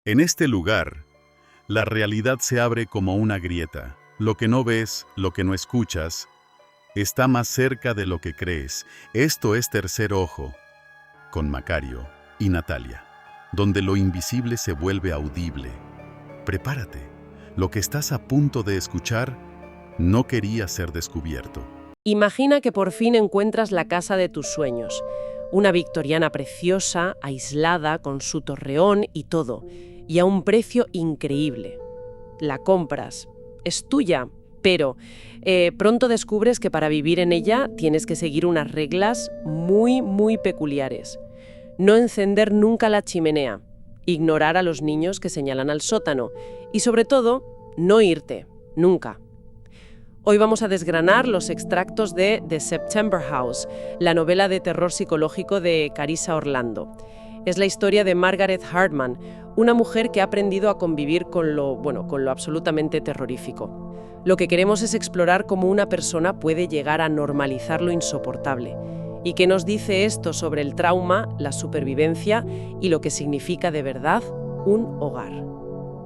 En este lugar, la realidad se abre como una grieta. Lo que no ves, lo que no escuchas, está más cerca de lo que crees. Esto es Tercer Ojo, con Macario y Natalia, donde lo invisible se vuelve audible. Prepárate, lo que estás a punto de escuchar no quería ser descubierto. Imagina que por fin encuentras la casa de tus sueños. Una victoriana preciosa, aislada, con su torreón y todo, y a un precio increíble. La compras. Es tuya, pero pronto descubres que para vivir en ella tienes que seguir unas reglas muy peculiares. No encender nunca la chimenea, ignorar a los niños que señalan al sótano y, sobre todo, no irte, nunca. Hoy vamos a desgranar los extractos de The September House, la novela de terror psicológico de Carissa Orlando. Es la historia de Margaret Hartman, una mujer que ha aprendido a convivir con lo absolutamente terrorífico. Lo que queremos es explorar cómo una persona puede llegar a normalizar lo insoportable. ¿Y qué nos dice esto sobre el trauma, la supervivencia y lo que significa de verdad un hogar?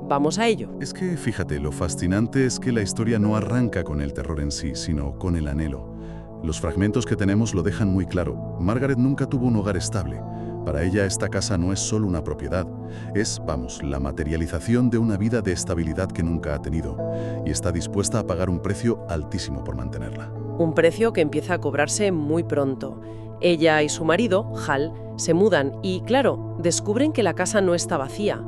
Vamos a ello. Es que, fíjate, lo fascinante es que la historia no arranca con el terror en sí, sino con el anhelo. Los fragmentos que tenemos lo dejan muy claro. Margaret nunca tuvo un hogar estable. Para ella esta casa no es solo una propiedad, es, la materialización de una vida de estabilidad que nunca ha tenido, y está dispuesta a pagar un precio altísimo por mantenerla. Un precio que empieza a cobrarse muy pronto. Ella y su marido, Hal, se mudan y, claro, descubren que la casa no está vacía,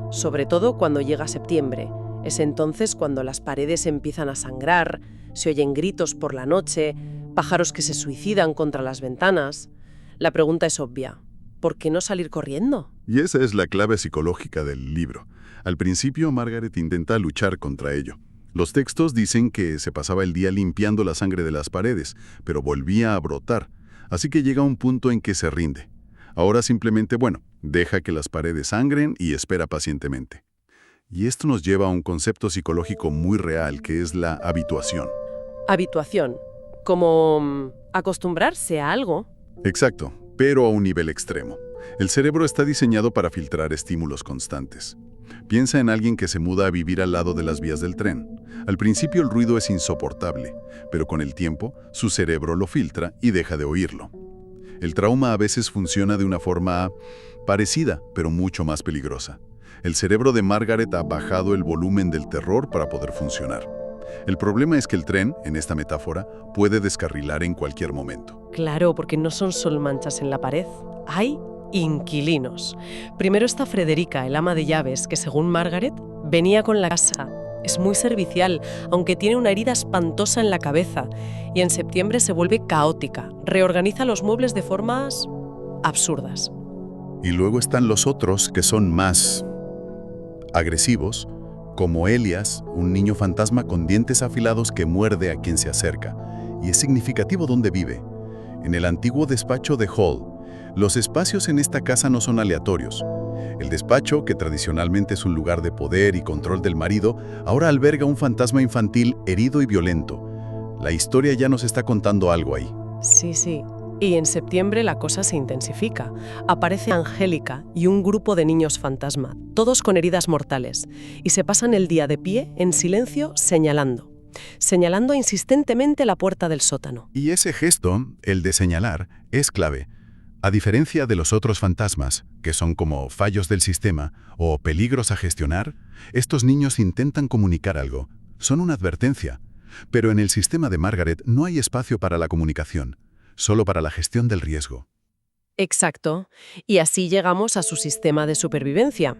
sobre todo cuando llega septiembre. Es entonces cuando las paredes empiezan a sangrar, se oyen gritos por la noche, pájaros que se suicidan contra las ventanas. La pregunta es obvia. ¿Por qué no salir corriendo? Y esa es la clave psicológica del libro. Al principio, Margaret intenta luchar contra ello. Los textos dicen que se pasaba el día limpiando la sangre de las paredes, pero volvía a brotar. Así que llega un punto en que se rinde. Ahora simplemente, deja que las paredes sangren y espera pacientemente. Y esto nos lleva a un concepto psicológico muy real, que es la habituación. Habituación. Como acostumbrarse a algo. Exacto, pero a un nivel extremo. El cerebro está diseñado para filtrar estímulos constantes. Piensa en alguien que se muda a vivir al lado de las vías del tren. Al principio el ruido es insoportable, pero con el tiempo su cerebro lo filtra y deja de oírlo. El trauma a veces funciona de una forma parecida, pero mucho más peligrosa. El cerebro de Margaret ha bajado el volumen del terror para poder funcionar. El problema es que el tren, en esta metáfora, puede descarrilar en cualquier momento. Claro, porque no son solo manchas en la pared. Hay inquilinos. Primero está Frederica, el ama de llaves, que según Margaret, venía con la casa. Es muy servicial, aunque tiene una herida espantosa en la cabeza. Y en septiembre se vuelve caótica. Reorganiza los muebles de formas absurdas. Y luego están los otros, que son más agresivos, como Elias, un niño fantasma con dientes afilados que muerde a quien se acerca. Y es significativo dónde vive. En el antiguo despacho de Hall. Los espacios en esta casa no son aleatorios. El despacho, que tradicionalmente es un lugar de poder y control del marido, ahora alberga un fantasma infantil herido y violento. La historia ya nos está contando algo ahí. Sí. Y en septiembre la cosa se intensifica. Aparece Angélica y un grupo de niños fantasma, todos con heridas mortales, y se pasan el día de pie, en silencio, señalando insistentemente la puerta del sótano. Y ese gesto, el de señalar, es clave. A diferencia de los otros fantasmas, que son como fallos del sistema o peligros a gestionar, estos niños intentan comunicar algo. Son una advertencia. Pero en el sistema de Margaret no hay espacio para la comunicación, solo para la gestión del riesgo. Exacto. Y así llegamos a su sistema de supervivencia.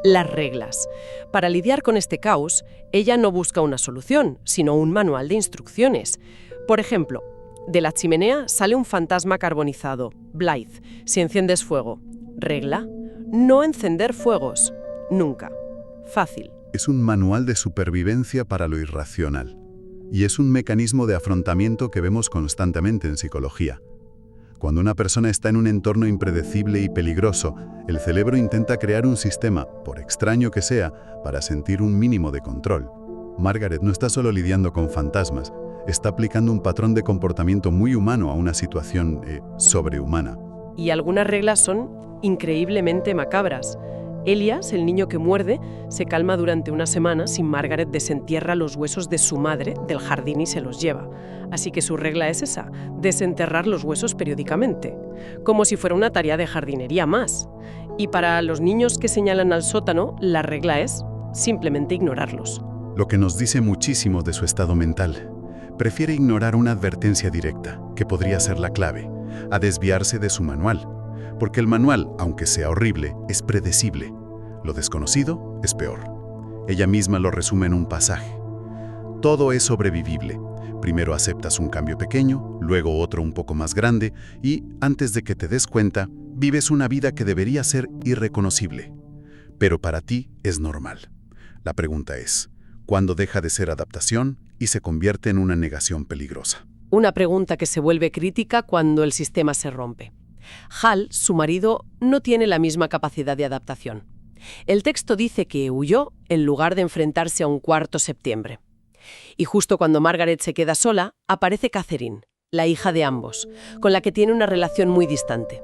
Las reglas. Para lidiar con este caos, ella no busca una solución, sino un manual de instrucciones. Por ejemplo, de la chimenea sale un fantasma carbonizado, Blythe, si enciendes fuego. Regla: no encender fuegos. Nunca. Fácil. Es un manual de supervivencia para lo irracional. Y es un mecanismo de afrontamiento que vemos constantemente en psicología. Cuando una persona está en un entorno impredecible y peligroso, el cerebro intenta crear un sistema, por extraño que sea, para sentir un mínimo de control. Margaret no está solo lidiando con fantasmas, está aplicando un patrón de comportamiento muy humano a una situación sobrehumana. Y algunas reglas son increíblemente macabras. Elias, el niño que muerde, se calma durante una semana si Margaret desentierra los huesos de su madre del jardín y se los lleva. Así que su regla es esa, desenterrar los huesos periódicamente, como si fuera una tarea de jardinería más. Y para los niños que señalan al sótano, la regla es simplemente ignorarlos. Lo que nos dice muchísimo de su estado mental. Prefiere ignorar una advertencia directa, que podría ser la clave, a desviarse de su manual. Porque el manual, aunque sea horrible, es predecible. Lo desconocido es peor. Ella misma lo resume en un pasaje. Todo es sobrevivible. Primero aceptas un cambio pequeño, luego otro un poco más grande y, antes de que te des cuenta, vives una vida que debería ser irreconocible. Pero para ti es normal. La pregunta es, ¿cuándo deja de ser adaptación y se convierte en una negación peligrosa? Una pregunta que se vuelve crítica cuando el sistema se rompe. Hal, su marido, no tiene la misma capacidad de adaptación. El texto dice que huyó en lugar de enfrentarse a un 4 septiembre. Y justo cuando Margaret se queda sola, aparece Catherine, la hija de ambos, con la que tiene una relación muy distante.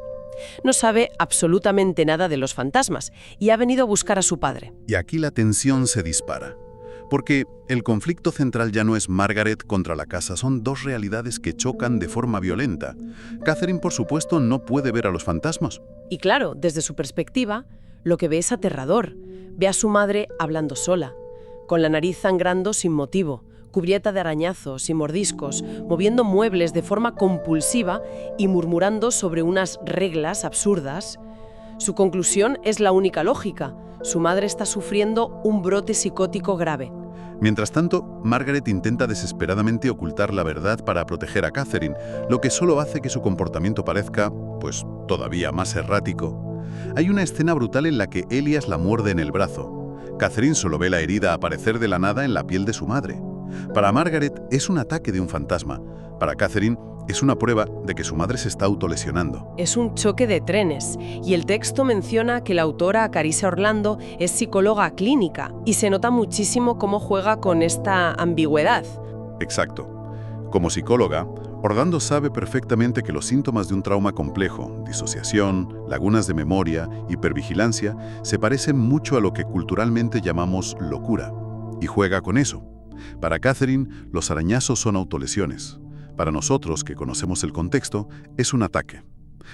No sabe absolutamente nada de los fantasmas y ha venido a buscar a su padre. Y aquí la tensión se dispara. Porque el conflicto central ya no es Margaret contra la casa, son dos realidades que chocan de forma violenta. Catherine, por supuesto, no puede ver a los fantasmas. Y claro, desde su perspectiva, lo que ve es aterrador. Ve a su madre hablando sola, con la nariz sangrando sin motivo, cubierta de arañazos y mordiscos, moviendo muebles de forma compulsiva y murmurando sobre unas reglas absurdas. Su conclusión es la única lógica. Su madre está sufriendo un brote psicótico grave. Mientras tanto, Margaret intenta desesperadamente ocultar la verdad para proteger a Catherine, lo que solo hace que su comportamiento parezca, pues, todavía más errático. Hay una escena brutal en la que Elias la muerde en el brazo. Catherine solo ve la herida aparecer de la nada en la piel de su madre. Para Margaret es un ataque de un fantasma. Para Catherine es una prueba de que su madre se está autolesionando. Es un choque de trenes, y el texto menciona que la autora Carissa Orlando es psicóloga clínica, y se nota muchísimo cómo juega con esta ambigüedad. Exacto. Como psicóloga, Orlando sabe perfectamente que los síntomas de un trauma complejo, disociación, lagunas de memoria, hipervigilancia, se parecen mucho a lo que culturalmente llamamos locura, y juega con eso. Para Catherine, los arañazos son autolesiones. Para nosotros, que conocemos el contexto, es un ataque.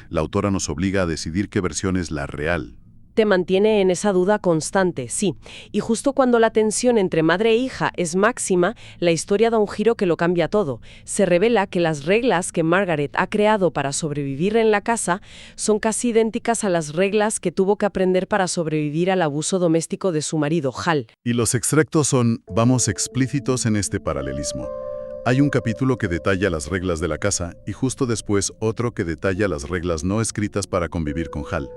La autora nos obliga a decidir qué versión es la real. Te mantiene en esa duda constante, sí. Y justo cuando la tensión entre madre e hija es máxima, la historia da un giro que lo cambia todo. Se revela que las reglas que Margaret ha creado para sobrevivir en la casa son casi idénticas a las reglas que tuvo que aprender para sobrevivir al abuso doméstico de su marido, Hal. Y los extractos son, vamos, explícitos en este paralelismo. Hay un capítulo que detalla las reglas de la casa y justo después otro que detalla las reglas no escritas para convivir con Hal.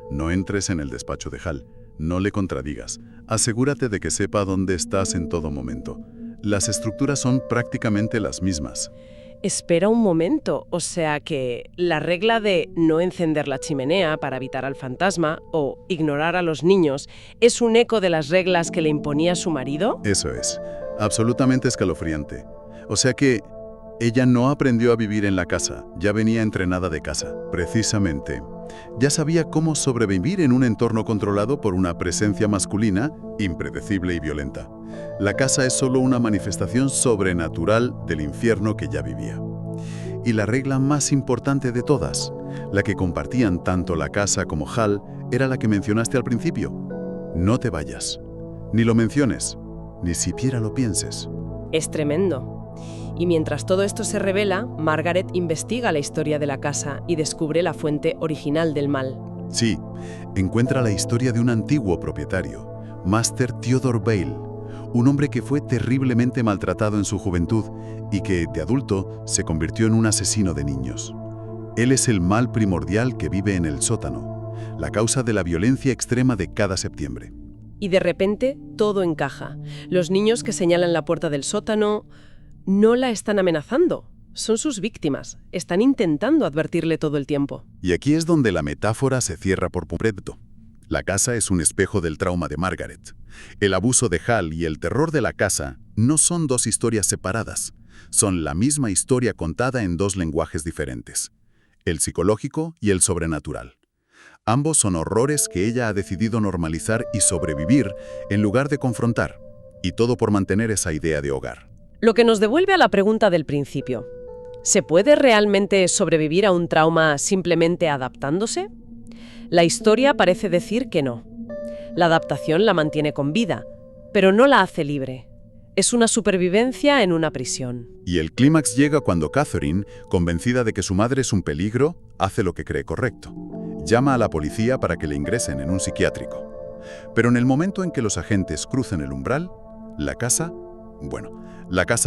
No entres en el despacho de Hal, no le contradigas, asegúrate de que sepa dónde estás en todo momento. Las estructuras son prácticamente las mismas. Espera un momento, o sea que la regla de no encender la chimenea para evitar al fantasma o ignorar a los niños es un eco de las reglas que le imponía su marido. Eso es, absolutamente escalofriante. O sea que ella no aprendió a vivir en la casa, ya venía entrenada de casa, precisamente. Ya sabía cómo sobrevivir en un entorno controlado por una presencia masculina, impredecible y violenta. La casa es solo una manifestación sobrenatural del infierno que ya vivía. Y la regla más importante de todas, la que compartían tanto la casa como Hal, era la que mencionaste al principio. No te vayas. Ni lo menciones, ni siquiera lo pienses. Es tremendo. Y mientras todo esto se revela, Margaret investiga la historia de la casa y descubre la fuente original del mal. Sí, encuentra la historia de un antiguo propietario, Master Theodore Bale, un hombre que fue terriblemente maltratado en su juventud y que, de adulto, se convirtió en un asesino de niños. Él es el mal primordial que vive en el sótano, la causa de la violencia extrema de cada septiembre. Y de repente, todo encaja. Los niños que señalan la puerta del sótano no la están amenazando. Son sus víctimas. Están intentando advertirle todo el tiempo. Y aquí es donde la metáfora se cierra por completo. La casa es un espejo del trauma de Margaret. El abuso de Hal y el terror de la casa no son dos historias separadas. Son la misma historia contada en dos lenguajes diferentes. El psicológico y el sobrenatural. Ambos son horrores que ella ha decidido normalizar y sobrevivir en lugar de confrontar. Y todo por mantener esa idea de hogar. Lo que nos devuelve a la pregunta del principio. ¿Se puede realmente sobrevivir a un trauma simplemente adaptándose? La historia parece decir que no. La adaptación la mantiene con vida, pero no la hace libre. Es una supervivencia en una prisión. Y el clímax llega cuando Catherine, convencida de que su madre es un peligro, hace lo que cree correcto. Llama a la policía para que le ingresen en un psiquiátrico. Pero en el momento en que los agentes cruzan el umbral, la casa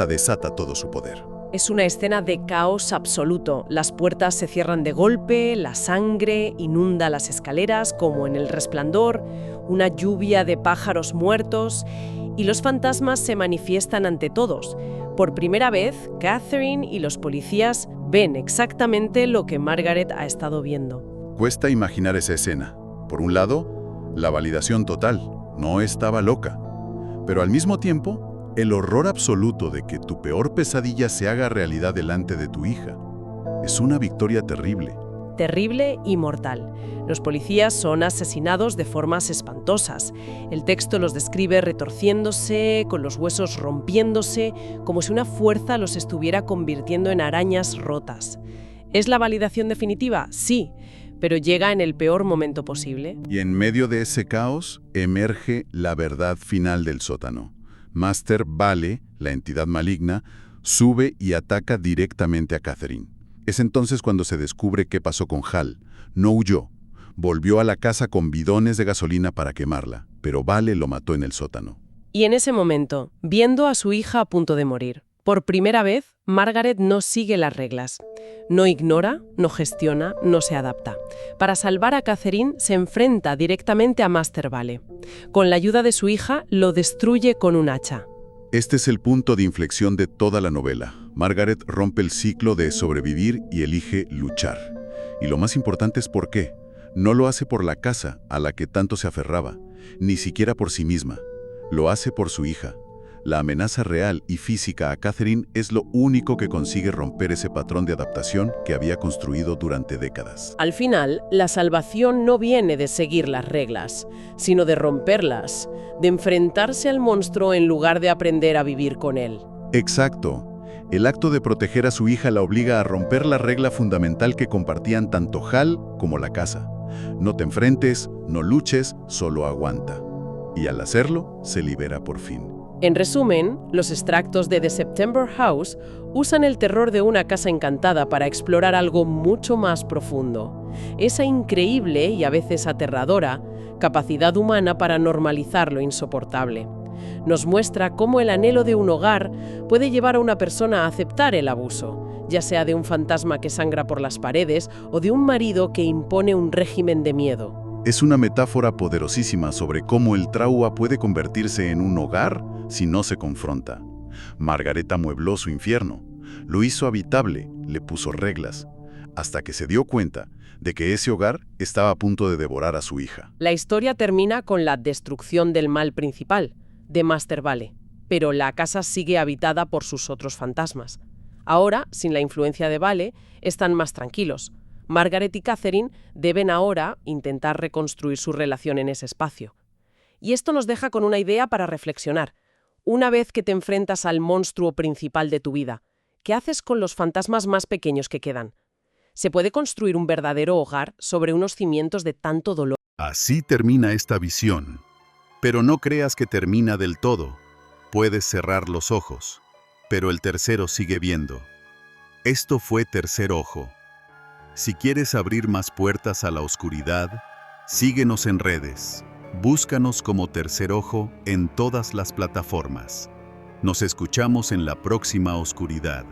desata todo su poder. Es una escena de caos absoluto. Las puertas se cierran de golpe, la sangre inunda las escaleras como en El Resplandor, una lluvia de pájaros muertos, y los fantasmas se manifiestan ante todos. Por primera vez, Catherine y los policías ven exactamente lo que Margaret ha estado viendo. Cuesta imaginar esa escena. Por un lado, la validación total, no estaba loca. Pero al mismo tiempo, el horror absoluto de que tu peor pesadilla se haga realidad delante de tu hija. Es una victoria terrible. Terrible y mortal. Los policías son asesinados de formas espantosas. El texto los describe retorciéndose, con los huesos rompiéndose, como si una fuerza los estuviera convirtiendo en arañas rotas. ¿Es la validación definitiva? Sí, pero llega en el peor momento posible. Y en medio de ese caos emerge la verdad final del sótano. Master Vale, la entidad maligna, sube y ataca directamente a Catherine. Es entonces cuando se descubre qué pasó con Hal. No huyó. Volvió a la casa con bidones de gasolina para quemarla, pero Vale lo mató en el sótano. Y en ese momento, viendo a su hija a punto de morir, por primera vez, Margaret no sigue las reglas. No ignora, no gestiona, no se adapta. Para salvar a Catherine, se enfrenta directamente a Master Vale. Con la ayuda de su hija, lo destruye con un hacha. Este es el punto de inflexión de toda la novela. Margaret rompe el ciclo de sobrevivir y elige luchar. Y lo más importante es por qué. No lo hace por la casa a la que tanto se aferraba, ni siquiera por sí misma. Lo hace por su hija. La amenaza real y física a Catherine es lo único que consigue romper ese patrón de adaptación que había construido durante décadas. Al final, la salvación no viene de seguir las reglas, sino de romperlas, de enfrentarse al monstruo en lugar de aprender a vivir con él. Exacto. El acto de proteger a su hija la obliga a romper la regla fundamental que compartían tanto Hal como la casa. No te enfrentes, no luches, solo aguanta. Y al hacerlo, se libera por fin. En resumen, los extractos de The September House usan el terror de una casa encantada para explorar algo mucho más profundo. Esa increíble y a veces aterradora capacidad humana para normalizar lo insoportable. Nos muestra cómo el anhelo de un hogar puede llevar a una persona a aceptar el abuso, ya sea de un fantasma que sangra por las paredes o de un marido que impone un régimen de miedo. Es una metáfora poderosísima sobre cómo el trauma puede convertirse en un hogar si no se confronta. Margaret amuebló su infierno, lo hizo habitable, le puso reglas, hasta que se dio cuenta de que ese hogar estaba a punto de devorar a su hija. La historia termina con la destrucción del mal principal, de Master Vale, pero la casa sigue habitada por sus otros fantasmas. Ahora, sin la influencia de Vale, están más tranquilos. Margaret y Catherine deben ahora intentar reconstruir su relación en ese espacio. Y esto nos deja con una idea para reflexionar. Una vez que te enfrentas al monstruo principal de tu vida, ¿qué haces con los fantasmas más pequeños que quedan? ¿Se puede construir un verdadero hogar sobre unos cimientos de tanto dolor? Así termina esta visión. Pero no creas que termina del todo. Puedes cerrar los ojos, pero el tercero sigue viendo. Esto fue Tercer Ojo. Si quieres abrir más puertas a la oscuridad, síguenos en redes. Búscanos como Tercer Ojo en todas las plataformas. Nos escuchamos en la próxima oscuridad.